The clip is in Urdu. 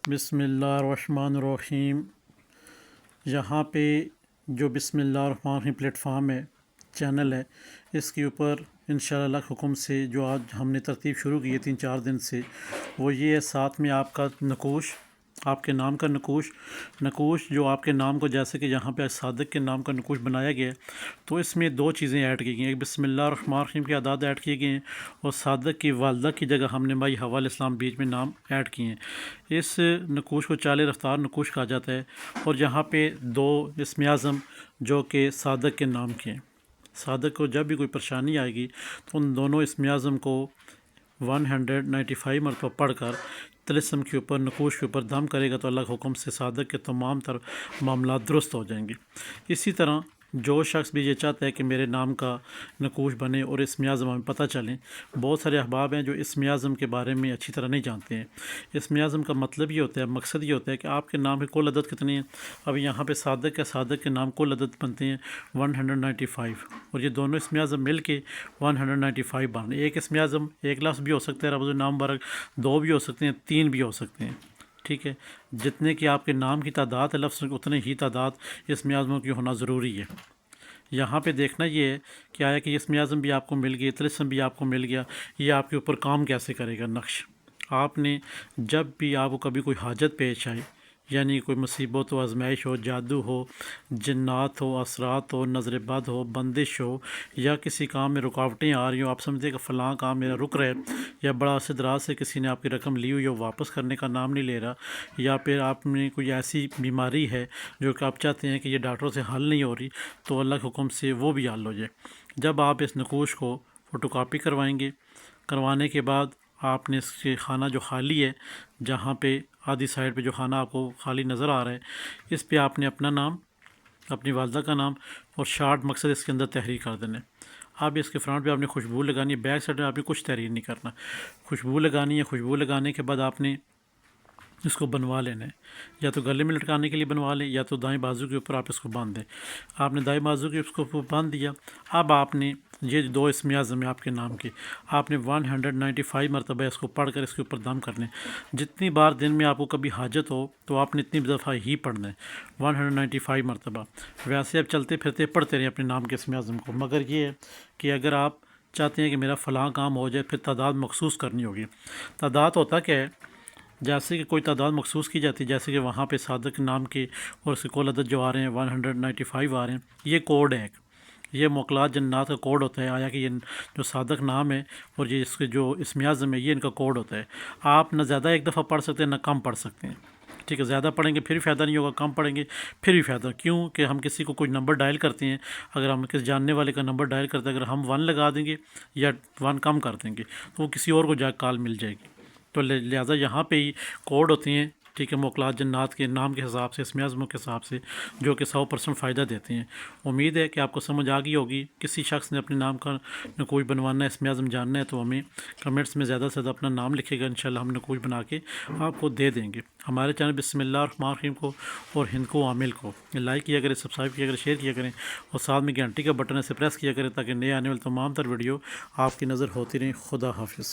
بسم اللہ الرحمن الرحیم۔ یہاں پہ جو بسم اللہ الرحمن الرحیم پلیٹ فارم ہے، چینل ہے، اس کے اوپر انشاءاللہ اللہ کے حکم سے جو آج ہم نے ترتیب شروع کی ہے 3-4 دن سے، وہ یہ ہے، ساتھ میں آپ کا نقوش، آپ کے نام کا نقوش جو آپ کے نام کو، جیسے کہ یہاں پہ صادق کے نام کا نقوش بنایا گیا ہے، تو اس میں 2 چیزیں ایڈ کی گئی ہیں۔ ایک بسم اللہ الرحمن الرحیم کے اعداد ایڈ کیے گئے ہیں، اور صادق کی والدہ کی جگہ ہم نے مائی حوا علیہ السلام بیچ میں نام ایڈ کیے ہیں۔ اس نقوش کو چال رفتار نقوش کہا جاتا ہے، اور یہاں پہ 2 اسم اعظم جو کہ صادق کے نام کے ہیں۔ صادق کو جب بھی کوئی پریشانی آئے گی تو ان دونوں اسم اعظم کو 195 مرتبہ پڑھ کر طلسم کے اوپر، نقوش کے اوپر دم کرے گا، تو اللہ کے حکم سے صادق کے تمام تر معاملات درست ہو جائیں گے۔ اسی طرح جو شخص بھی یہ چاہتا ہے کہ میرے نام کا نقوش بنے اور اسم اعظم ہمیں پتہ چلیں، بہت سارے احباب ہیں جو اسم اعظم کے بارے میں اچھی طرح نہیں جانتے ہیں۔ اسم اعظم کا مطلب یہ ہوتا ہے، مقصد یہ ہوتا ہے کہ آپ کے نام کی کل عدد کتنی ہے۔ اب یہاں پہ صادق ہے، صادق کے نام کل عدد بنتے ہیں 195، اور یہ دونوں اسم اعظم مل کے 195 بن رہے ہیں۔ ایک اسم اعظم ایک لفظ بھی ہو سکتا ہے، رمز نام مبارک 2 بھی ہو سکتے ہیں، 3 بھی ہو سکتے ہیں، ٹھیک ہے۔ جتنے کہ آپ کے نام کی تعداد ہے لفظ، اتنے ہی تعداد اسم اعظموں کی ہونا ضروری ہے۔ یہاں پہ دیکھنا یہ ہے کہ آیا کہ اسم اعظم بھی آپ کو مل گیا، طلسم بھی آپ کو مل گیا، یہ آپ کے اوپر کام کیسے کرے گا نقش۔ آپ نے جب بھی آپ کو کبھی کوئی حاجت پیش آئے، یعنی کوئی مصیبت ہو، آزمائش ہو، جادو ہو، جنات ہو، اثرات ہو، نظر بد ہو، بندش ہو، یا کسی کام میں رکاوٹیں آ رہی ہوں، آپ سمجھتے کہ فلاں کام میرا رک رہا ہے، یا بڑا عرصے دراز سے کسی نے آپ کی رقم لی ہوئی ہے، واپس کرنے کا نام نہیں لے رہا، یا پھر آپ میں کوئی ایسی بیماری ہے جو کہ آپ چاہتے ہیں کہ یہ ڈاکٹروں سے حل نہیں ہو رہی، تو اللہ کے حکم سے وہ بھی حل ہو جائے۔ جب آپ اس نقوش کو فوٹو کاپی کروائیں گے، کروانے کے بعد آپ نے اس کے خانہ جو خالی ہے، جہاں پہ آدھی سائڈ پہ جو خانہ آپ کو خالی نظر آ رہا ہے، اس پہ آپ نے اپنا نام، اپنی والدہ کا نام اور شارٹ مقصد اس کے اندر تحریر کر دینا ہے۔ اب اس کے فرنٹ پہ آپ نے خوشبو لگانی ہے، بیک سائڈ میں آپ نے کچھ تحریر نہیں کرنا، خوشبو لگانی ہے۔ خوشبو لگانے کے بعد آپ نے اس کو بنوا لینا ہے، یا تو گلے میں لٹکانے کے لیے بنوا لیں، یا تو دائیں بازو کے اوپر آپ اس کو باندھ دیں۔ آپ نے دائیں بازو کے اس کو باندھ دیا۔ اب آپ نے یہ 2 اسم اعظم ہیں آپ کے نام کے، آپ نے 195 مرتبہ اس کو پڑھ کر اس کے اوپر دم کرنے۔ جتنی بار دن میں آپ کو کبھی حاجت ہو تو آپ نے اتنی دفعہ ہی پڑھنا ہے، 195 مرتبہ۔ ویسے اب چلتے پھرتے پڑھتے رہیں اپنے نام کے اسم اعظم کو، مگر یہ ہے کہ اگر آپ چاہتے ہیں کہ میرا فلاں کام ہو جائے، پھر تعداد مخصوص کرنی ہوگی۔ تعداد ہوتا کیا ہے؟ جیسے کہ کوئی تعداد مخصوص کی جاتی ہے، جیسے کہ وہاں پہ صادق نام کے اور اس کے کل عدد جو آ رہے ہیں 195 آ رہے ہیں، یہ کوڈ ہے، یہ موکلات جنات کا کوڈ ہوتا ہے۔ آیا کہ یہ جو صادق نام ہے اور یہ اس کے جو اسم اعظم ہے، یہ ان کا کوڈ ہوتا ہے۔ آپ نہ زیادہ ایک دفعہ پڑھ سکتے ہیں، نہ کم پڑھ سکتے ہیں، ٹھیک ہے۔ زیادہ پڑھیں گے پھر فائدہ نہیں ہوگا، کم پڑھیں گے پھر بھی فائدہ، کیوں کہ ہم کسی کو کوئی نمبر ڈائل کرتے ہیں، اگر ہم کسی جاننے والے کا نمبر ڈائل کرتے ہیں، اگر ہم 1 لگا دیں گے یا 1 کم کر دیں گے تو وہ کسی اور کو جا کال مل جائے گی، تو لہٰذا یہاں پہ ہی کوڈ ہوتے ہیں، ٹھیک ہے، موکلات جنات کے نام کے حساب سے، اسم اعظموں کے حساب سے، جو کہ 100% فائدہ دیتے ہیں۔ امید ہے کہ آپ کو سمجھ آ گئی ہوگی۔ کسی شخص نے اپنے نام کا نقوش بنوانا ہے، اسم اعظم جاننا ہے، تو ہمیں کمنٹس میں زیادہ سے زیادہ اپنا نام لکھے گا، انشاءاللہ ہم نقوش بنا کے آپ کو دے دیں گے۔ ہمارے چینل بسم اللہ الرحمن الرحیم کو اور ہند کو عامل کو لائک کیا کریں، سبسکرائب کیا کریں، شیئر کیا کریں، اور ساتھ میں گھنٹی کا بٹن ہے اسے پریس کیا کریں، تاکہ نئے آنے والے تمام تر ویڈیو آپ کی نظر ہوتی رہیں۔ خدا حافظ۔